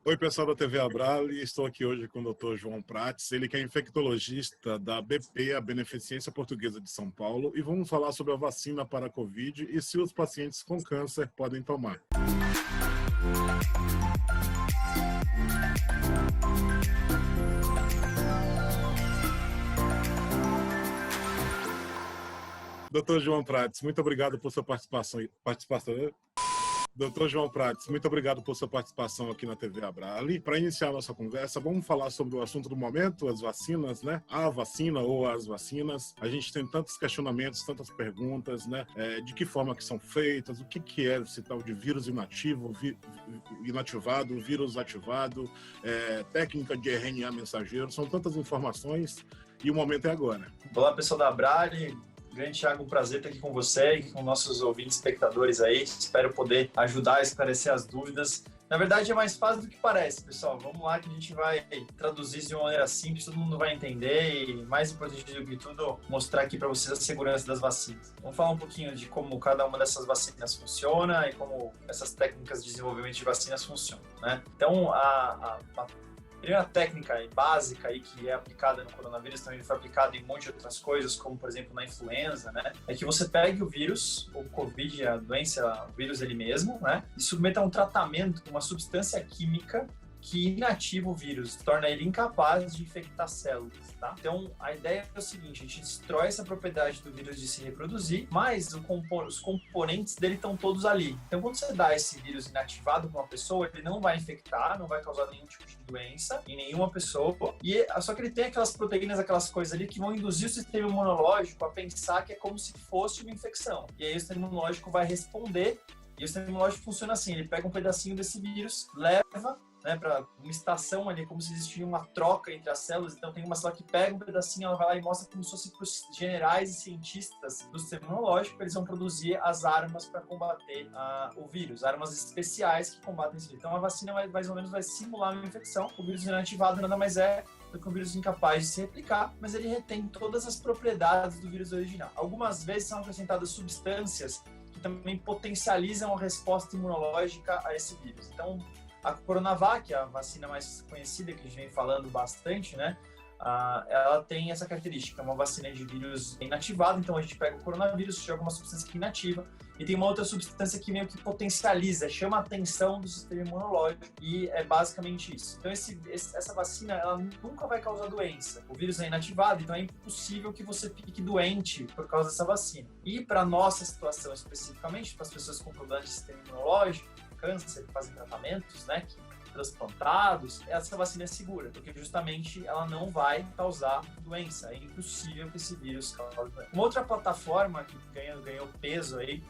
Oi, pessoal da TV Abrale, estou aqui hoje com o Dr. João Prates, ele que é infectologista da BP, a Beneficência Portuguesa de São Paulo, e vamos falar sobre a vacina para a Covid e se os pacientes com câncer podem tomar. Dr. João Prates, muito obrigado por sua participação. Dr. João Prates, muito obrigado por sua participação aqui na TV Abrale. Para iniciar a nossa conversa, vamos falar sobre o assunto do momento, as vacinas, né? A vacina ou as vacinas. A gente tem tantos questionamentos, tantas perguntas, né? De que forma que são feitas, o que é esse tal de vírus inativo, inativado, vírus ativado, técnica de RNA mensageiro. São tantas informações e o momento é agora. Olá, pessoal da Abrale. Grande Thiago, um prazer estar aqui com você e com nossos ouvintes, espectadores aí. Espero poder ajudar a esclarecer as dúvidas. Na verdade, é mais fácil do que parece, pessoal. Vamos lá que a gente vai traduzir isso de uma maneira simples, todo mundo vai entender e, mais importante do que tudo, mostrar aqui para vocês a segurança das vacinas. Vamos falar um pouquinho de como cada uma dessas vacinas funciona e como essas técnicas de desenvolvimento de vacinas funcionam, né? Então, a primeira técnica básica aí que é aplicada no coronavírus, também foi aplicada em um monte de outras coisas, como por exemplo na influenza, né? É que você pegue o vírus, o Covid, a doença, o vírus ele mesmo, né? E submeta a um tratamento com uma substância química que inativa o vírus, torna ele incapaz de infectar células, tá? Então, a ideia é o seguinte, a gente destrói essa propriedade do vírus de se reproduzir, mas os componentes dele estão todos ali. Então, quando você dá esse vírus inativado para uma pessoa, ele não vai infectar, não vai causar nenhum tipo de doença em nenhuma pessoa, só que ele tem aquelas proteínas, aquelas coisas ali que vão induzir o sistema imunológico a pensar que é como se fosse uma infecção. E aí o sistema imunológico vai responder, e o sistema imunológico funciona assim, ele pega um pedacinho desse vírus, leva, né, para uma estação ali, como se existisse uma troca entre as células. Então tem uma célula que pega um pedacinho, ela vai lá e mostra como se fosse para os generais e cientistas do sistema imunológico, eles vão produzir as armas para combater o vírus, armas especiais que combatem esse vírus. Então a vacina mais ou menos vai simular uma infecção. O vírus inativado nada mais é do que um vírus incapaz de se replicar, mas ele retém todas as propriedades do vírus original. Algumas vezes são acrescentadas substâncias que também potencializam a resposta imunológica a esse vírus. Então, a Coronavac, a vacina mais conhecida, que a gente vem falando bastante, né? Ela tem essa característica, é uma vacina de vírus inativado, então a gente pega o coronavírus, joga uma substância que inativa, e tem uma outra substância que meio que potencializa, chama a atenção do sistema imunológico, e é basicamente isso. Então essa vacina, ela nunca vai causar doença. O vírus é inativado, então é impossível que você fique doente por causa dessa vacina. E para nossa situação especificamente, para as pessoas com problemas de sistema imunológico, câncer, que fazem tratamentos, né, transplantados, essa vacina é segura, porque justamente ela não vai causar doença. É impossível que esse vírus cause doença. Uma outra plataforma que ganhou peso aí,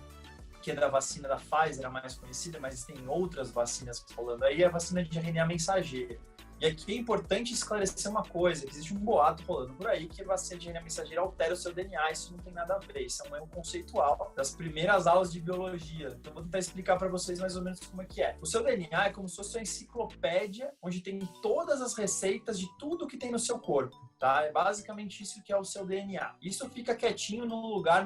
que é da vacina da Pfizer, a mais conhecida, mas tem outras vacinas rolando aí, é a vacina de RNA mensageiro. E aqui é importante esclarecer uma coisa, que existe um boato rolando por aí que a vacina de RNA mensageiro altera o seu DNA, isso não tem nada a ver, isso é um erro conceitual das primeiras aulas de biologia. Então vou tentar explicar para vocês mais ou menos como é que é. O seu DNA é como se fosse uma enciclopédia onde tem todas as receitas de tudo que tem no seu corpo, tá? É basicamente isso que é o seu DNA. Isso fica quietinho num lugar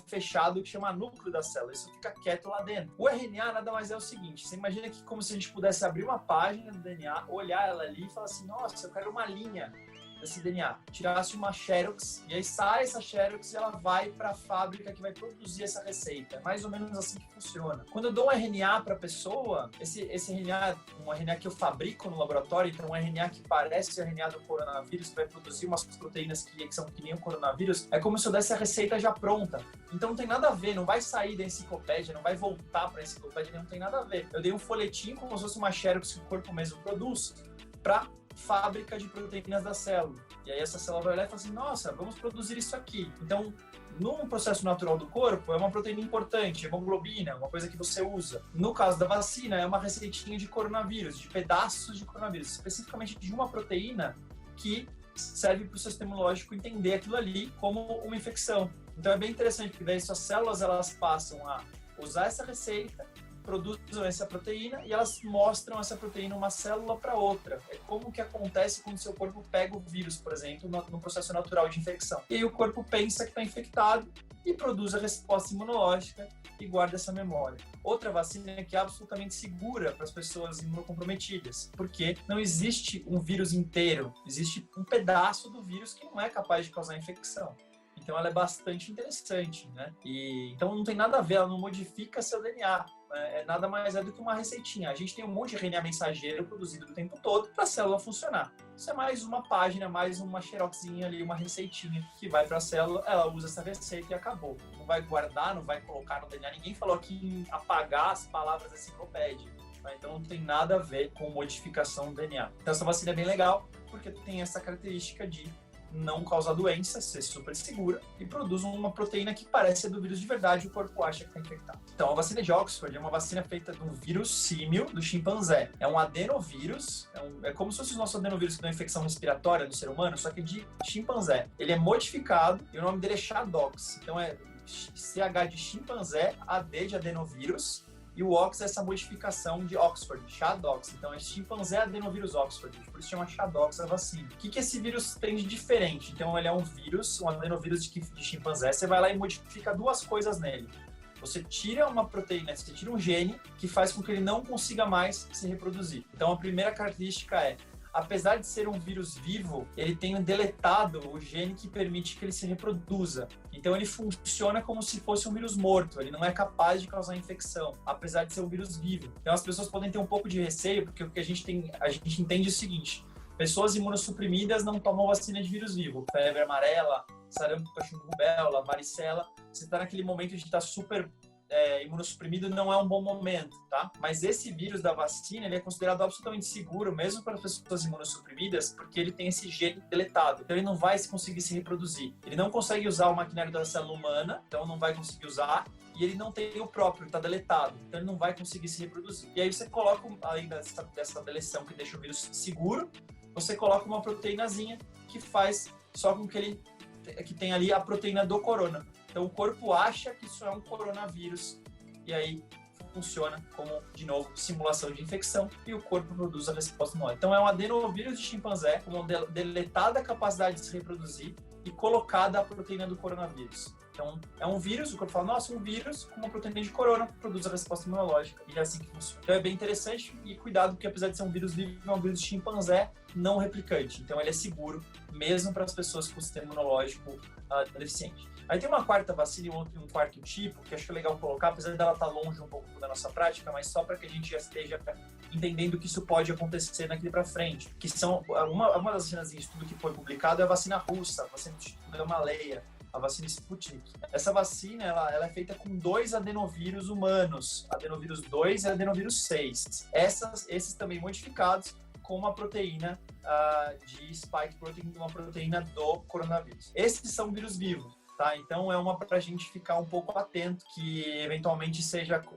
fechado que chama núcleo da célula, isso fica quieto lá dentro. O RNA nada mais é o seguinte, você imagina que como se a gente pudesse abrir uma página do DNA, olhar ela ali e falar assim, nossa, eu quero uma linha desse DNA. Tirasse uma Xerox e aí sai essa Xerox e ela vai para a fábrica que vai produzir essa receita. É mais ou menos assim que funciona. Quando eu dou um RNA para a pessoa, esse RNA, um RNA que eu fabrico no laboratório, então um RNA que parece o RNA do coronavírus, que vai produzir umas proteínas que são que nem o coronavírus, é como se eu desse a receita já pronta. Então não tem nada a ver, não vai sair da enciclopédia, não vai voltar para a enciclopédia, não tem nada a ver. Eu dei um folhetim como se fosse uma Xerox que o corpo mesmo produz para fábrica de proteínas da célula. E aí essa célula vai olhar e fala assim, nossa, vamos produzir isso aqui. Então, no processo natural do corpo, é uma proteína importante, hemoglobina, uma coisa que você usa. No caso da vacina, é uma receitinha de coronavírus, de pedaços de coronavírus, especificamente de uma proteína que serve para o seu sistema imunológico entender aquilo ali como uma infecção. Então é bem interessante, porque daí suas células elas passam a usar essa receita produzem essa proteína e elas mostram essa proteína uma célula para outra. É como que acontece quando o seu corpo pega o vírus, por exemplo, no processo natural de infecção. E aí o corpo pensa que está infectado e produz a resposta imunológica e guarda essa memória. Outra vacina que é absolutamente segura para as pessoas imunocomprometidas, porque não existe um vírus inteiro, existe um pedaço do vírus que não é capaz de causar infecção. Então ela é bastante interessante, né? Então não tem nada a ver, ela não modifica seu DNA. Nada mais é do que uma receitinha. A gente tem um monte de RNA mensageiro produzido o tempo todo para a célula funcionar. Isso é mais uma página, mais uma xeroxinha ali, uma receitinha que vai para a célula, ela usa essa receita e acabou. Não vai guardar, não vai colocar no DNA. Ninguém falou aqui em apagar as palavras da enciclopédia. Então não tem nada a ver com modificação do DNA. Então essa vacina é bem legal porque tem essa característica de não causar doença, ser super segura e produz uma proteína que parece do vírus de verdade e o corpo acha que está infectado. Então, a vacina de Oxford é uma vacina feita de um vírus símil do chimpanzé. É um adenovírus, é como se fosse o nosso adenovírus que dá infecção respiratória no ser humano, só que de chimpanzé. Ele é modificado e o nome dele é ChAdOx. Então, é CH de chimpanzé, AD de adenovírus. E o Ox é essa modificação de Oxford, ChAdOx. Então, é chimpanzé adenovírus Oxford. Por isso chama ChAdOx a vacina. O que esse vírus tem de diferente? Então, ele é um vírus, um adenovírus de chimpanzé. Você vai lá e modifica duas coisas nele. Você tira uma proteína, você tira um gene que faz com que ele não consiga mais se reproduzir. Então, a primeira característica é, apesar de ser um vírus vivo, ele tem deletado o gene que permite que ele se reproduza. Então ele funciona como se fosse um vírus morto, ele não é capaz de causar infecção, apesar de ser um vírus vivo. Então as pessoas podem ter um pouco de receio, porque o que a gente entende é o seguinte: pessoas imunossuprimidas não tomam vacina de vírus vivo. Febre amarela, sarampo, cachumba, rubéola, varicela. Você está naquele momento de estar super imunossuprimido, não é um bom momento, tá? Mas esse vírus da vacina, ele é considerado absolutamente seguro, mesmo para pessoas imunossuprimidas, porque ele tem esse gene deletado. Então ele não vai conseguir se reproduzir. Ele não consegue usar o maquinário da célula humana, então não vai conseguir usar. E ele não tem o próprio, está deletado. Então ele não vai conseguir se reproduzir. E aí você coloca, além dessa deleção que deixa o vírus seguro, você coloca uma proteínazinha que faz só com que ele que tem ali a proteína do corona. Então o corpo acha que isso é um coronavírus e aí funciona como, de novo, simulação de infecção e o corpo produz a resposta imunológica. Então é um adenovírus de chimpanzé com deletada a capacidade de se reproduzir e colocada a proteína do coronavírus. Então é um vírus, o corpo fala, nossa, um vírus com uma proteína de corona produz a resposta imunológica e é assim que funciona. Então é bem interessante e cuidado porque apesar de ser um vírus vivo, é um vírus de chimpanzé não replicante. Então ele é seguro mesmo para as pessoas com sistema imunológico deficiente. Aí tem uma quarta vacina e um quarto tipo, que acho que é legal colocar, apesar dela estar longe um pouco da nossa prática, mas só para que a gente já esteja entendendo que isso pode acontecer daqui para frente. Que são uma das vacinas em estudo que foi publicado é a vacina russa, a vacina do Instituto Gamaleya, a vacina Sputnik. Essa vacina ela é feita com 2 adenovírus humanos, adenovírus 2 e adenovírus 6. Esses também modificados com uma proteína de spike protein, uma proteína do coronavírus. Esses são vírus vivos. Tá? Então é uma para a gente ficar um pouco atento que eventualmente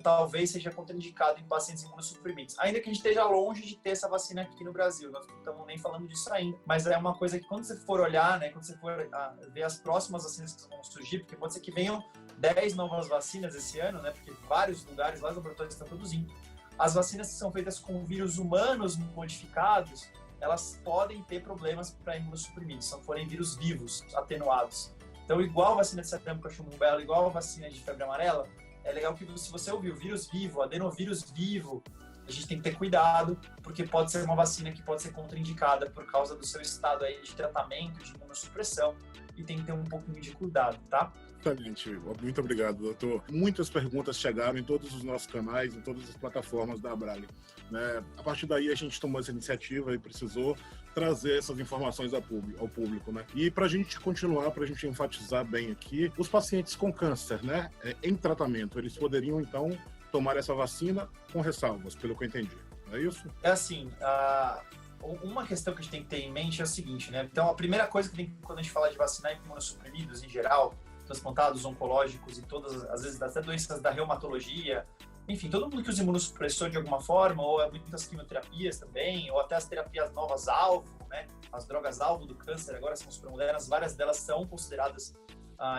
talvez seja contraindicado em pacientes imunossuprimidos. Ainda que a gente esteja longe de ter essa vacina aqui no Brasil, nós não estamos nem falando disso ainda, mas é uma coisa que quando você for olhar, né, quando você for ver as próximas vacinas que vão surgir, porque pode ser que venham 10 novas vacinas esse ano, né, porque vários lugares, vários laboratórios estão produzindo. As vacinas que são feitas com vírus humanos modificados, elas podem ter problemas para imunossuprimidos, se não forem vírus vivos, atenuados. Então, igual a vacina de sarampo, cachumba, rubéola, igual a vacina de febre amarela, é legal que se você ouvir o vírus vivo, adenovírus vivo, a gente tem que ter cuidado, porque pode ser uma vacina que pode ser contraindicada por causa do seu estado aí de tratamento, de imunossupressão, e tem que ter um pouquinho de cuidado, tá? Excelente, muito obrigado, doutor. Muitas perguntas chegaram em todos os nossos canais, em todas as plataformas da Abrale. Né? A partir daí a gente tomou essa iniciativa e precisou trazer essas informações ao público, né? E para a gente continuar, para a gente enfatizar bem aqui, os pacientes com câncer, né, em tratamento, eles poderiam então tomar essa vacina com ressalvas, pelo que eu entendi, é isso? É assim, uma questão que a gente tem que ter em mente é o seguinte, né? Então a primeira coisa que tem quando a gente fala de vacinar imunossuprimidos em geral, transplantados, oncológicos e todas, às vezes até doenças da reumatologia, enfim, todo mundo que usa imunossupressor de alguma forma, ou muitas quimioterapias também, ou até as terapias novas alvo, né? As drogas alvo do câncer agora são super modernas, várias delas são consideradas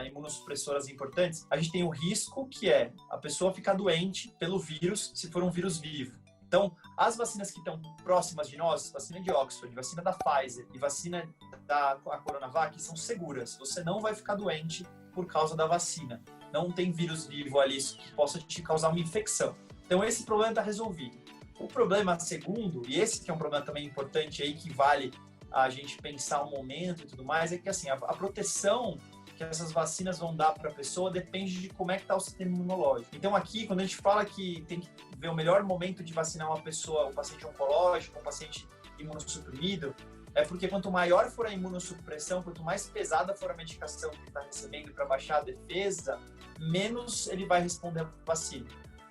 imunossupressoras importantes, a gente tem o risco, que é a pessoa ficar doente pelo vírus, se for um vírus vivo. Então, as vacinas que estão próximas de nós, vacina de Oxford, vacina da Pfizer e vacina da Coronavac, são seguras. Você não vai ficar doente por causa da vacina. Não tem vírus vivo ali que possa te causar uma infecção. Então, esse problema está resolvido. O problema segundo, e esse que é um problema também importante aí, que vale a gente pensar o momento e tudo mais, é que assim, a proteção que essas vacinas vão dar para a pessoa depende de como é que está o sistema imunológico. Então aqui, quando a gente fala que tem que ver o melhor momento de vacinar uma pessoa, um paciente oncológico, um paciente imunossuprimido, é porque quanto maior for a imunossupressão, quanto mais pesada for a medicação que ele está recebendo para baixar a defesa, menos ele vai responder à vacina.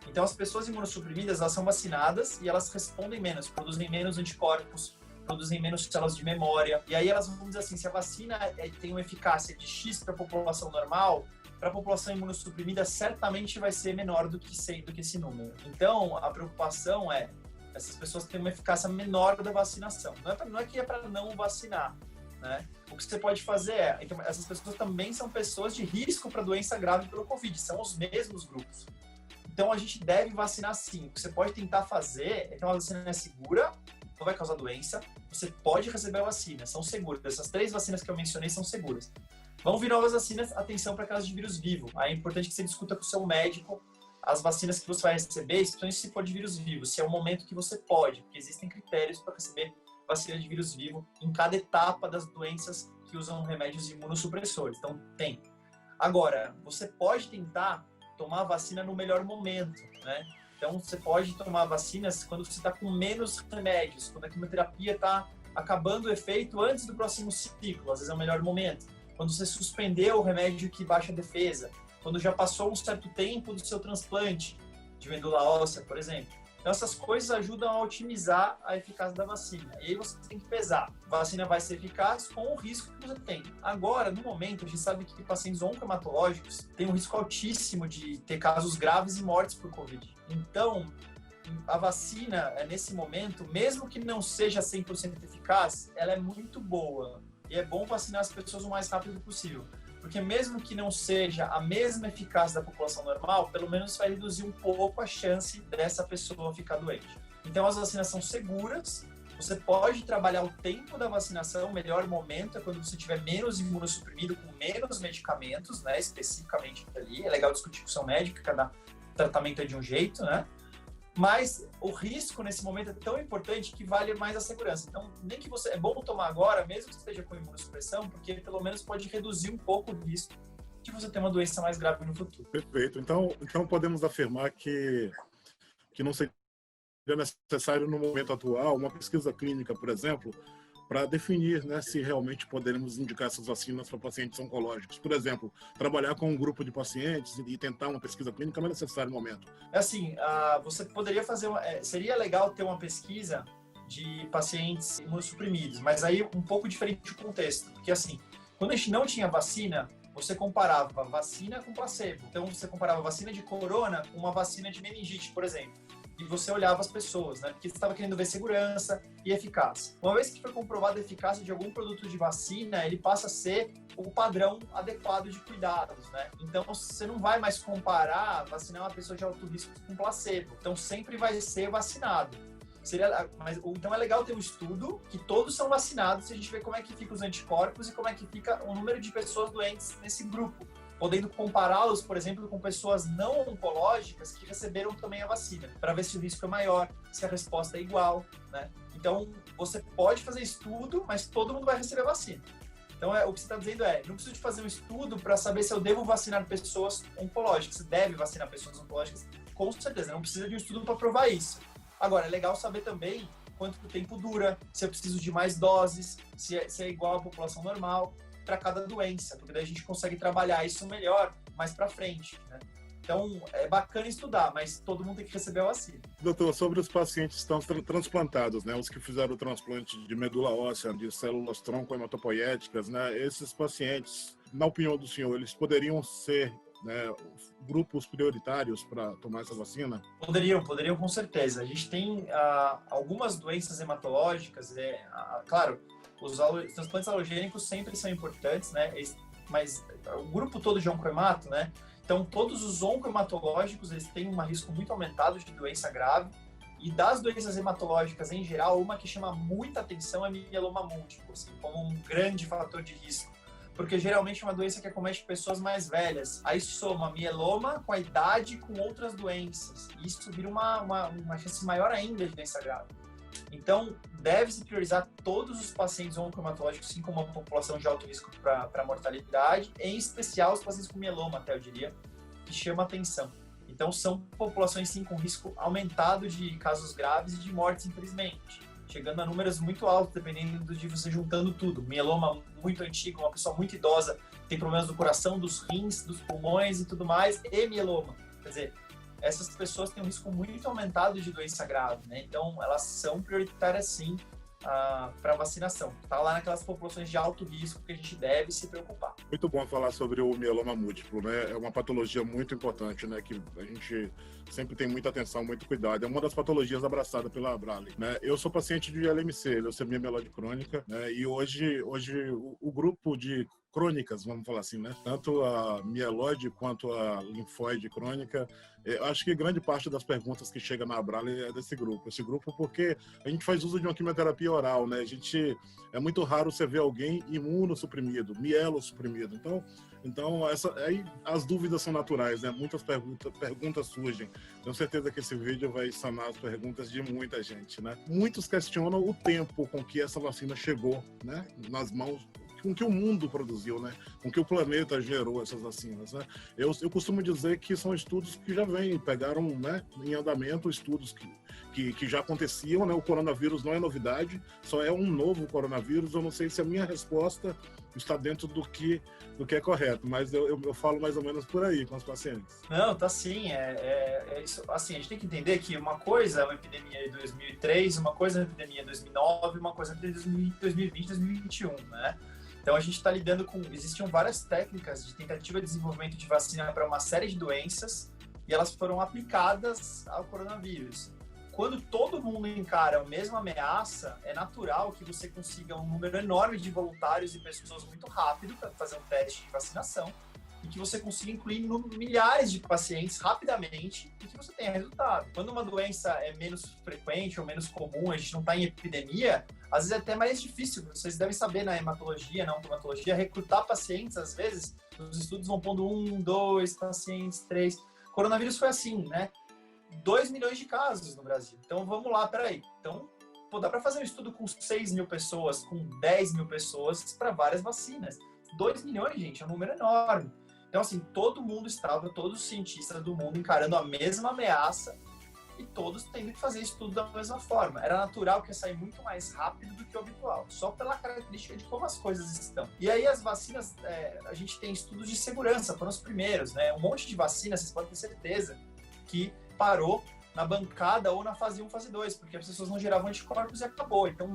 Então as pessoas imunossuprimidas, elas são vacinadas e elas respondem menos, produzem menos anticorpos, produzem menos células de memória. E aí elas vão dizer assim, se a vacina tem uma eficácia de X para a população normal, para a população imunossuprimida certamente vai ser menor do que esse número. Então, a preocupação é essas pessoas têm uma eficácia menor da vacinação. Não é que é para não vacinar, né? O que você pode fazer é... Então, essas pessoas também são pessoas de risco para doença grave pelo Covid, são os mesmos grupos. Então, a gente deve vacinar sim. O que você pode tentar fazer é que uma vacina é segura, não vai causar doença, você pode receber a vacina, são seguras. Essas 3 vacinas que eu mencionei são seguras. Vão vir novas vacinas, atenção para aquelas de vírus vivo. Aí é importante que você discuta com o seu médico as vacinas que você vai receber, especialmente se for de vírus vivo, se é o momento que você pode, porque existem critérios para receber vacina de vírus vivo em cada etapa das doenças que usam remédios imunossupressores. Então, tem. Agora, você pode tentar tomar a vacina no melhor momento, né? Então, você pode tomar vacinas quando você está com menos remédios, quando a quimioterapia está acabando o efeito antes do próximo ciclo, às vezes é o melhor momento. Quando você suspendeu o remédio que baixa a defesa, quando já passou um certo tempo do seu transplante de medula óssea, por exemplo. Então, essas coisas ajudam a otimizar a eficácia da vacina. E aí você tem que pesar. A vacina vai ser eficaz com o risco que você tem. Agora, no momento, a gente sabe que pacientes oncohematológicos têm um risco altíssimo de ter casos graves e mortes por Covid. Então, a vacina, nesse momento, mesmo que não seja 100% eficaz, ela é muito boa. E é bom vacinar as pessoas o mais rápido possível. Porque mesmo que não seja a mesma eficácia da população normal, pelo menos vai reduzir um pouco a chance dessa pessoa ficar doente. Então, as vacinas são seguras, você pode trabalhar o tempo da vacinação, o melhor momento é quando você estiver menos imunossuprimido, com menos medicamentos, né, especificamente ali. É legal discutir com o seu médico, cada tratamento é de um jeito, né? Mas o risco nesse momento é tão importante que vale mais a segurança. Então, nem que você... É bom tomar agora, mesmo que esteja com imunossupressão, porque pelo menos pode reduzir um pouco o risco de você ter uma doença mais grave no futuro. Perfeito. Então podemos afirmar que não seria necessário, no momento atual, uma pesquisa clínica, por exemplo, para definir, né, se realmente poderemos indicar essas vacinas para pacientes oncológicos. Por exemplo, trabalhar com um grupo de pacientes e tentar uma pesquisa clínica não é necessário no momento. Assim, você poderia fazer... seria legal ter uma pesquisa de pacientes imunossuprimidos, mas aí um pouco diferente o contexto. Porque, assim, quando a gente não tinha vacina, você comparava vacina com placebo. Então, você comparava vacina de corona com uma vacina de meningite, por exemplo. E você olhava as pessoas, né? Porque você estava querendo ver segurança e eficácia. Uma vez que foi comprovada a eficácia de algum produto de vacina, ele passa a ser o padrão adequado de cuidados, né? Então, você não vai mais comparar vacinar uma pessoa de alto risco com placebo. Então, sempre vai ser vacinado. Então, é legal ter um estudo que todos são vacinados e a gente vê como é que fica os anticorpos e como é que fica o número de pessoas doentes nesse grupo, podendo compará-los, por exemplo, com pessoas não oncológicas que receberam também a vacina, para ver se o risco é maior, se a resposta é igual, né? Então, você pode fazer estudo, mas todo mundo vai receber a vacina. Então, o que você está dizendo não preciso de fazer um estudo para saber se eu devo vacinar pessoas oncológicas. Você deve vacinar pessoas oncológicas, com certeza, não precisa de um estudo para provar isso. Agora, é legal saber também quanto tempo dura, se eu preciso de mais doses, se é igual à população normal, para cada doença, porque daí a gente consegue trabalhar isso melhor mais para frente, né? Então, é bacana estudar, mas todo mundo tem que receber a vacina. Doutor, sobre os pacientes que estão transplantados, né, os que fizeram o transplante de medula óssea, de células tronco hematopoéticas, né, esses pacientes, na opinião do senhor, eles poderiam ser, né, grupos prioritários para tomar essa vacina? Poderiam com certeza. A gente tem algumas doenças hematológicas, claro, os transplantes alogênicos sempre são importantes, né? mas o grupo todo de oncohemato, né? Então, todos os oncohematológicos, eles têm um risco muito aumentado de doença grave. E das doenças hematológicas em geral, uma que chama muita atenção é mieloma múltiplo, assim, como um grande fator de risco. Porque geralmente é uma doença que acomete pessoas mais velhas. Aí soma mieloma com a idade com outras doenças. E isso vira uma chance maior ainda de doença grave. Então, deve-se priorizar todos os pacientes oncohematológicos, assim como uma população de alto risco para mortalidade, em especial os pacientes com mieloma, até eu diria, que chama atenção. Então, são populações, sim, com risco aumentado de casos graves e de mortes, infelizmente. Chegando a números muito altos, dependendo de você juntando tudo. Mieloma muito antigo, uma pessoa muito idosa, tem problemas do coração, dos rins, dos pulmões e tudo mais, e mieloma. Quer dizer, essas pessoas têm um risco muito aumentado de doença grave, né? Então, elas são prioritárias, sim, para vacinação. Está lá naquelas populações de alto risco que a gente deve se preocupar. Muito bom falar sobre o mieloma múltiplo, né? É uma patologia muito importante, né? Que a gente sempre tem muita atenção, muito cuidado. É uma das patologias abraçadas pela Abrale, né? Eu sou paciente de LMC, leucemia mieloide crônica, né? E hoje o grupo de crônicas, vamos falar assim, né? Tanto a mieloide quanto a linfóide crônica. Eu acho que grande parte das perguntas que chega na Abrale é desse grupo. Esse grupo porque a gente faz uso de uma quimioterapia oral, né? É muito raro você ver alguém imunossuprimido, mielossuprimido. Então aí as dúvidas são naturais, né? Muitas perguntas surgem. Tenho certeza que esse vídeo vai sanar as perguntas de muita gente, né? Muitos questionam o tempo com que essa vacina chegou, né? Nas mãos, com que o mundo produziu, né? Com que o planeta gerou essas vacinas, né? Eu costumo dizer que são estudos que já pegaram, né, em andamento, estudos que já aconteciam, né? O coronavírus não é novidade, só é um novo coronavírus. Eu não sei se a minha resposta está dentro do que é correto, mas eu falo mais ou menos por aí com os pacientes. Não, tá sim, isso. Assim, a gente tem que entender que uma coisa é uma epidemia de 2003, uma coisa é uma epidemia de 2009, uma coisa é de 2020, 2021, né? Então, a gente está lidando com... Existiam várias técnicas de tentativa de desenvolvimento de vacina para uma série de doenças e elas foram aplicadas ao coronavírus. Quando todo mundo encara a mesma ameaça, é natural que você consiga um número enorme de voluntários e pessoas muito rápido para fazer um teste de vacinação e que você consiga incluir milhares de pacientes rapidamente e que você tenha resultado. Quando uma doença é menos frequente ou menos comum, a gente não está em epidemia, às vezes é até mais difícil. Vocês devem saber na hematologia, na oncomatologia, recrutar pacientes, às vezes, os estudos vão pondo 1, 2 pacientes, 3. Coronavírus foi assim, né? 2 milhões de casos no Brasil. Então, vamos lá, peraí. Então, dá para fazer um estudo com 6 mil pessoas, com 10 mil pessoas, para várias vacinas. 2 milhões, gente, é um número enorme. Então, assim, todos os cientistas do mundo encarando a mesma ameaça e todos tendo que fazer estudo da mesma forma. Era natural que ia sair muito mais rápido do que o habitual, só pela característica de como as coisas estão. E aí as vacinas, a gente tem estudos de segurança, foram os primeiros, né? Um monte de vacinas, vocês podem ter certeza, que parou na bancada ou na fase 1, fase 2, porque as pessoas não geravam anticorpos e acabou. Então,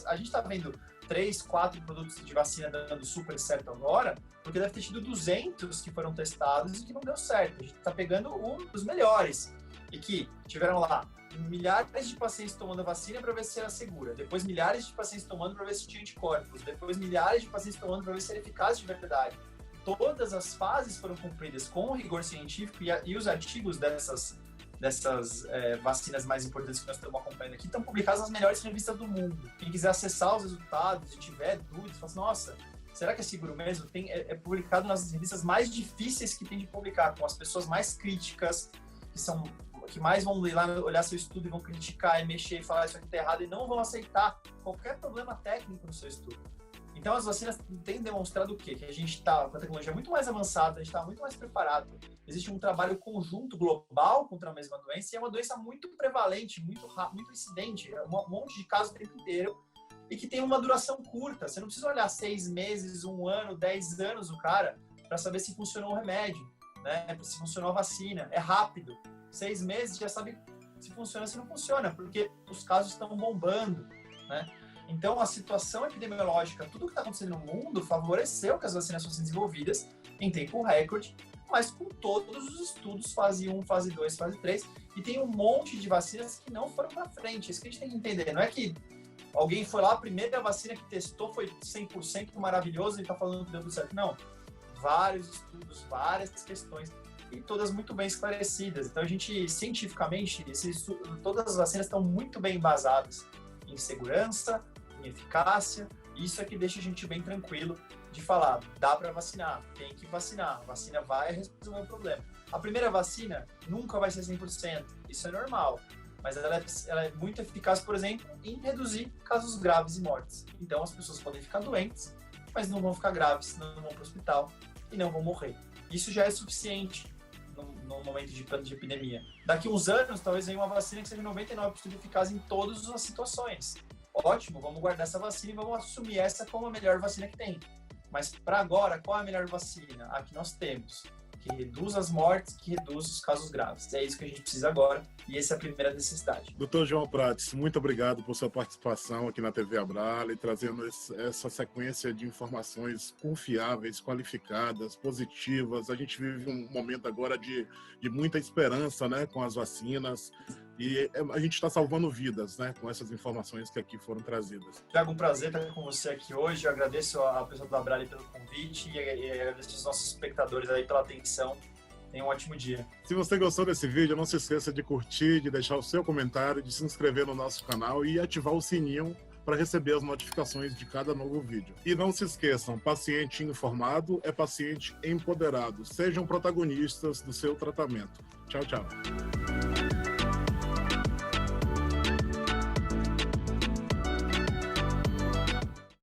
a gente está vendo 3, 4 produtos de vacina dando super certo agora, porque deve ter tido 200 que foram testados e que não deu certo. A gente está pegando um dos melhores e que tiveram lá milhares de pacientes tomando a vacina para ver se era segura, depois milhares de pacientes tomando para ver se tinha anticorpos, depois milhares de pacientes tomando para ver se era eficaz de verdade. Todas as fases foram cumpridas com o rigor científico e os artigos dessas vacinas mais importantes que nós estamos acompanhando aqui estão publicados nas melhores revistas do mundo. Quem quiser acessar os resultados e tiver dúvidas, fala assim, nossa, será que é seguro mesmo? É publicado nas revistas mais difíceis que tem de publicar, com as pessoas mais críticas, que mais vão lá olhar seu estudo e vão criticar e mexer e falar isso aqui está errado e não vão aceitar qualquer problema técnico no seu estudo. Então, as vacinas têm demonstrado o quê? Que a gente está com a tecnologia muito mais avançada, a gente está muito mais preparado. Existe um trabalho conjunto global contra a mesma doença e é uma doença muito prevalente, muito incidente, um monte de casos o tempo inteiro e que tem uma duração curta. Você não precisa olhar 6 meses, 1 ano, 10 anos o cara para saber se funcionou o remédio, né? Se funcionou a vacina. É rápido. 6 meses já sabe se funciona ou se não funciona, porque os casos estão bombando, né? Então, a situação epidemiológica, tudo que está acontecendo no mundo, favoreceu que as vacinas fossem desenvolvidas em tempo recorde, mas com todos os estudos, fase 1, fase 2, fase 3, e tem um monte de vacinas que não foram para frente. Isso que a gente tem que entender. Não é que alguém foi lá, a primeira vacina que testou foi 100% maravilhoso e está falando que deu tudo certo. Não. Vários estudos, várias questões e todas muito bem esclarecidas. Então, a gente, cientificamente, todas as vacinas estão muito bem embasadas em segurança, em eficácia. Isso é que deixa a gente bem tranquilo de falar, dá para vacinar, tem que vacinar. A vacina vai resolver o problema. A primeira vacina nunca vai ser 100%, isso é normal. Mas ela é muito eficaz, por exemplo, em reduzir casos graves e mortes. Então, as pessoas podem ficar doentes, mas não vão ficar graves, não vão para o hospital e não vão morrer. Isso já é suficiente no momento de plano de epidemia. Daqui uns anos, talvez venha uma vacina que seja 99% eficaz em todas as situações. Ótimo, vamos guardar essa vacina e vamos assumir essa como a melhor vacina que tem. Mas para agora, qual é a melhor vacina? A que nós temos, que reduz as mortes, que reduz os casos graves. É isso que a gente precisa agora e essa é a primeira necessidade. Dr. João Prates, muito obrigado por sua participação aqui na TV Abrale, trazendo essa sequência de informações confiáveis, qualificadas, positivas. A gente vive um momento agora de muita esperança, né, com as vacinas. E a gente está salvando vidas, né, com essas informações que aqui foram trazidas. Tiago, um prazer estar com você aqui hoje. Eu agradeço a pessoa da Abrale pelo convite e agradeço aos nossos espectadores aí pela atenção. Tenha um ótimo dia. Se você gostou desse vídeo, não se esqueça de curtir, de deixar o seu comentário, de se inscrever no nosso canal e ativar o sininho para receber as notificações de cada novo vídeo. E não se esqueçam, paciente informado é paciente empoderado. Sejam protagonistas do seu tratamento. Tchau, tchau.